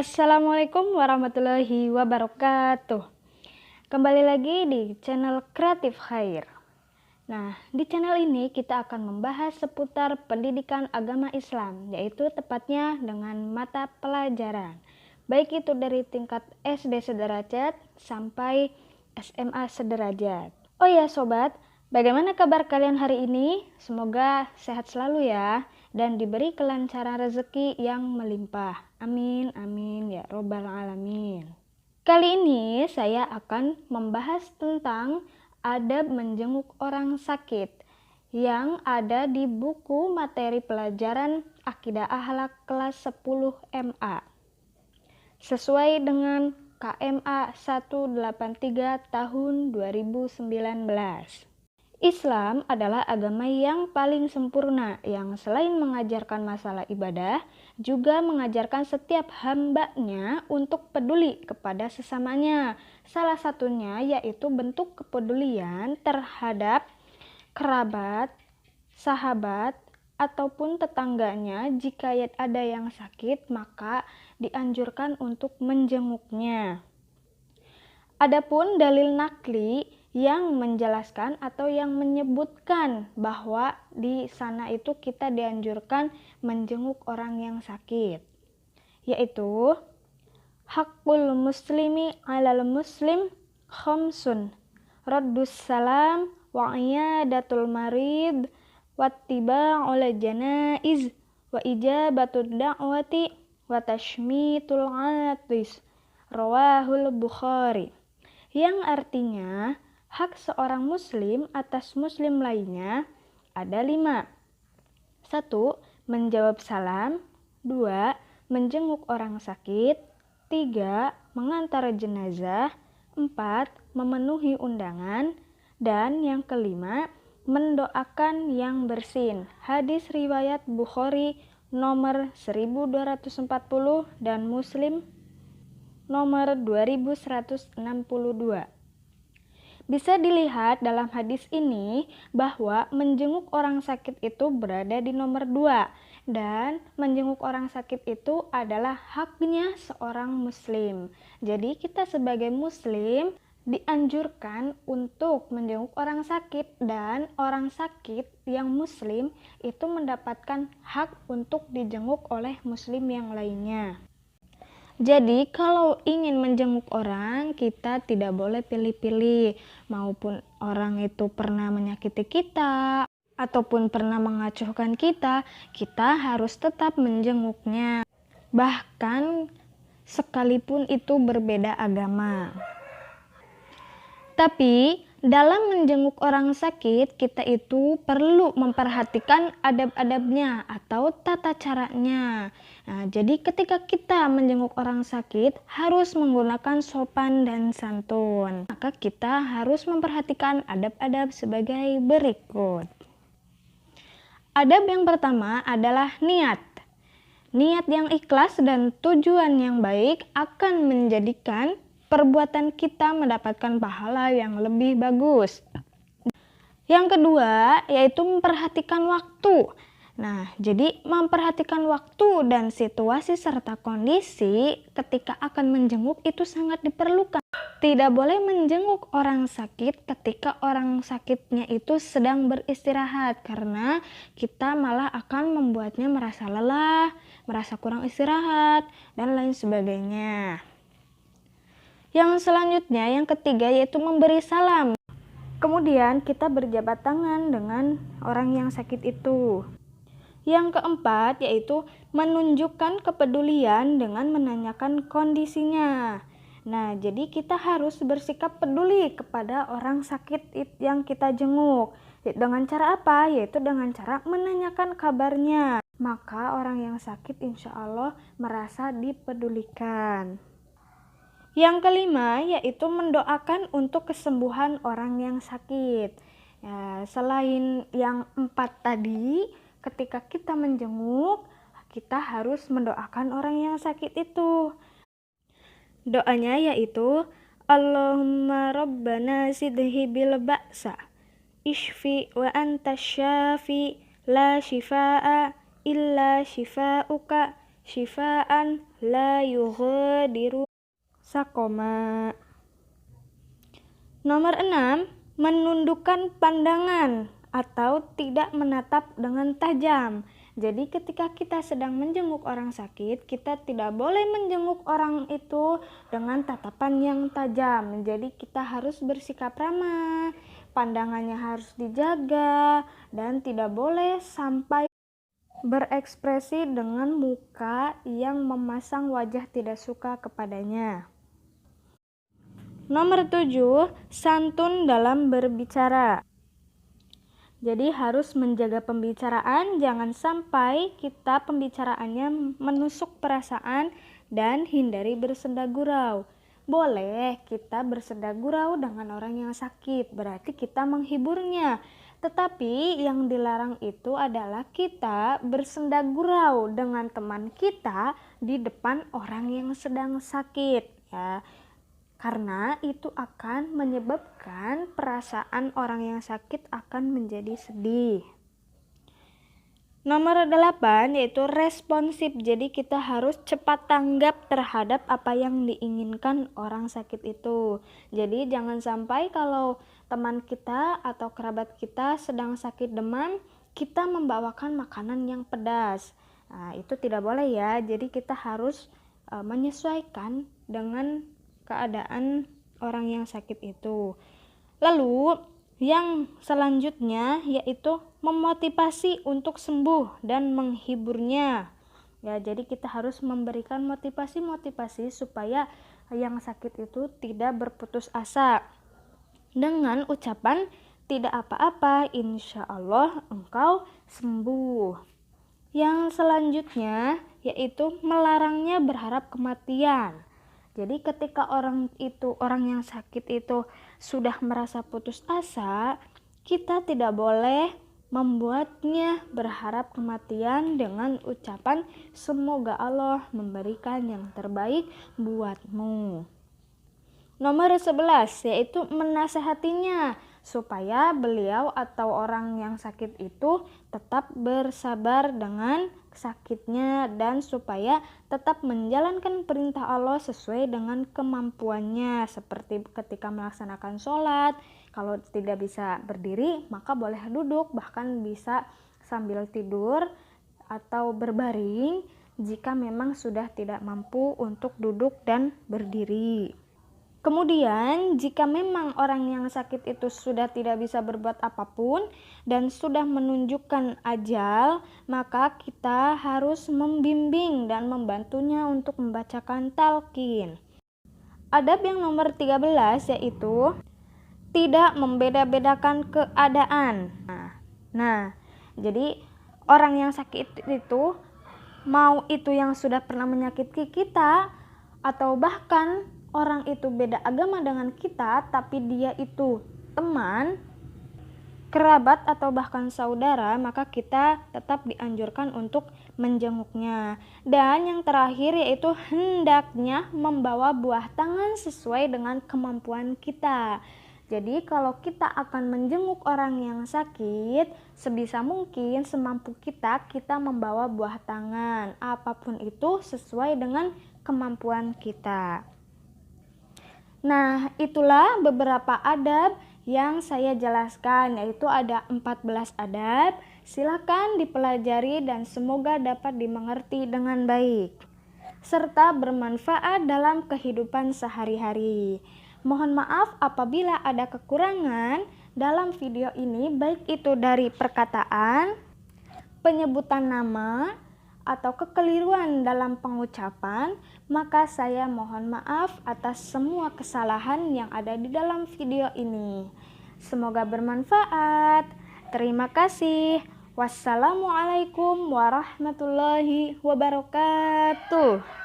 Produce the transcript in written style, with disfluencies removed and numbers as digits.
Assalamualaikum warahmatullahi wabarakatuh. Kembali lagi di channel Kreatif Khair. Nah, di channel ini kita akan membahas seputar pendidikan agama Islam, yaitu tepatnya dengan mata pelajaran, baik itu dari tingkat SD sederajat sampai SMA sederajat. Oh ya sobat, bagaimana kabar kalian hari ini? Semoga sehat selalu ya, dan diberi kelancaran rezeki yang melimpah. Amin, amin ya robbal alamin. Kali ini saya akan membahas tentang adab menjenguk orang sakit yang ada di buku materi pelajaran Akidah Akhlak kelas 10 MA. Sesuai dengan KMA 183 tahun 2019. Islam adalah agama yang paling sempurna yang selain mengajarkan masalah ibadah, juga mengajarkan setiap hambanya untuk peduli kepada sesamanya. Salah satunya yaitu bentuk kepedulian terhadap kerabat, sahabat, ataupun tetangganya. Jika ada yang sakit, maka dianjurkan untuk menjenguknya. Adapun dalil nakli yang menjelaskan atau yang menyebutkan bahwa di sana itu kita dianjurkan menjenguk orang yang sakit, yaitu hakul muslimi alal muslim khamsun, raddus salam wa iyadatul marid wattiba'ul janaiz wa ijabatud da'wati wa tashmitul atis, rawahul Bukhari. Yang artinya hak seorang muslim atas muslim lainnya ada 5. 1. Menjawab salam. 2. Menjenguk orang sakit. 3. Mengantar jenazah. 4. Memenuhi undangan. Dan yang kelima, mendoakan yang bersin. Hadis riwayat Bukhari nomor 1240 dan Muslim nomor 2162. Bisa dilihat dalam hadis ini bahwa menjenguk orang sakit itu berada di nomor 2, dan menjenguk orang sakit itu adalah haknya seorang muslim. Jadi kita sebagai muslim dianjurkan untuk menjenguk orang sakit, dan orang sakit yang muslim itu mendapatkan hak untuk dijenguk oleh muslim yang lainnya. Jadi kalau ingin menjenguk orang, kita tidak boleh pilih-pilih, maupun orang itu pernah menyakiti kita ataupun pernah mengacuhkan kita harus tetap menjenguknya, bahkan sekalipun itu berbeda agama. Tapi dalam menjenguk orang sakit, kita itu perlu memperhatikan adab-adabnya atau tata caranya. Nah, jadi ketika kita menjenguk orang sakit, harus menggunakan sopan dan santun. Maka kita harus memperhatikan adab-adab sebagai berikut. Adab yang pertama adalah niat. Niat yang ikhlas dan tujuan yang baik akan menjadikan perbuatan kita mendapatkan pahala yang lebih bagus. Yang kedua yaitu memperhatikan waktu. Nah, jadi memperhatikan waktu dan situasi serta kondisi ketika akan menjenguk itu sangat diperlukan. Tidak boleh menjenguk orang sakit ketika orang sakitnya itu sedang beristirahat, karena kita malah akan membuatnya merasa lelah, merasa kurang istirahat, dan lain sebagainya. Yang selanjutnya, yang ketiga yaitu memberi salam. Kemudian kita berjabat tangan dengan orang yang sakit itu. Yang keempat yaitu menunjukkan kepedulian dengan menanyakan kondisinya. Nah, jadi kita harus bersikap peduli kepada orang sakit yang kita jenguk. Dengan cara apa? Yaitu dengan cara menanyakan kabarnya. Maka orang yang sakit insya Allah merasa dipedulikan. Yang kelima yaitu mendoakan untuk kesembuhan orang yang sakit. Ya, selain yang 4 tadi, ketika kita menjenguk, kita harus mendoakan orang yang sakit itu. Doanya yaitu Allahumma rabbana zidhi bil ba'sa ishfi wa anta syafi la shifaa illa shifauka syifaan la yughadiru saqoma. Nomor 6, menundukkan pandangan atau tidak menatap dengan tajam. Jadi ketika kita sedang menjenguk orang sakit, kita tidak boleh menjenguk orang itu dengan tatapan yang tajam. Jadi kita harus bersikap ramah, pandangannya harus dijaga, dan tidak boleh sampai berekspresi dengan muka yang memasang wajah tidak suka kepadanya. Nomor 7, santun dalam berbicara. Jadi harus menjaga pembicaraan, jangan sampai kita pembicaraannya menusuk perasaan dan hindari bersenda gurau. Boleh kita bersenda gurau dengan orang yang sakit, berarti kita menghiburnya. Tetapi yang dilarang itu adalah kita bersenda gurau dengan teman kita di depan orang yang sedang sakit, ya. Karena itu akan menyebabkan perasaan orang yang sakit akan menjadi sedih. Nomor 8 yaitu responsif. Jadi kita harus cepat tanggap terhadap apa yang diinginkan orang sakit itu. Jadi jangan sampai kalau teman kita atau kerabat kita sedang sakit demam, kita membawakan makanan yang pedas. Nah, itu tidak boleh ya. Jadi kita harus menyesuaikan dengan keadaan orang yang sakit itu. Lalu yang selanjutnya yaitu memotivasi untuk sembuh dan menghiburnya. Ya, jadi kita harus memberikan motivasi supaya yang sakit itu tidak berputus asa dengan ucapan tidak apa-apa, insya Allah engkau sembuh. Yang selanjutnya yaitu melarangnya berharap kematian. Jadi ketika orang yang sakit itu sudah merasa putus asa, kita tidak boleh membuatnya berharap kematian dengan ucapan semoga Allah memberikan yang terbaik buatmu. Nomor 11 yaitu menasehatinya supaya beliau atau orang yang sakit itu tetap bersabar dengan sakitnya dan supaya tetap menjalankan perintah Allah sesuai dengan kemampuannya, seperti ketika melaksanakan sholat. Kalau tidak bisa berdiri maka boleh duduk, bahkan bisa sambil tidur atau berbaring jika memang sudah tidak mampu untuk duduk dan berdiri. Kemudian jika memang orang yang sakit itu sudah tidak bisa berbuat apapun dan sudah menunjukkan ajal, maka kita harus membimbing dan membantunya untuk membacakan talqin. Adab yang nomor 13 yaitu tidak membeda-bedakan keadaan. Nah, jadi orang yang sakit itu, mau itu yang sudah pernah menyakiti kita atau bahkan orang itu beda agama dengan kita, tapi dia itu teman, kerabat atau bahkan saudara, maka kita tetap dianjurkan untuk menjenguknya. Dan yang terakhir yaitu hendaknya membawa buah tangan sesuai dengan kemampuan kita. Jadi kalau kita akan menjenguk orang yang sakit, sebisa mungkin semampu kita membawa buah tangan, apapun itu sesuai dengan kemampuan kita. Nah, itulah beberapa adab yang saya jelaskan, yaitu ada 14 adab. Silakan dipelajari dan semoga dapat dimengerti dengan baik serta bermanfaat dalam kehidupan sehari-hari. Mohon maaf apabila ada kekurangan dalam video ini, baik itu dari perkataan, penyebutan nama, atau kekeliruan dalam pengucapan, maka saya mohon maaf atas semua kesalahan yang ada di dalam video ini. Semoga bermanfaat. Terima kasih. Wassalamualaikum warahmatullahi wabarakatuh.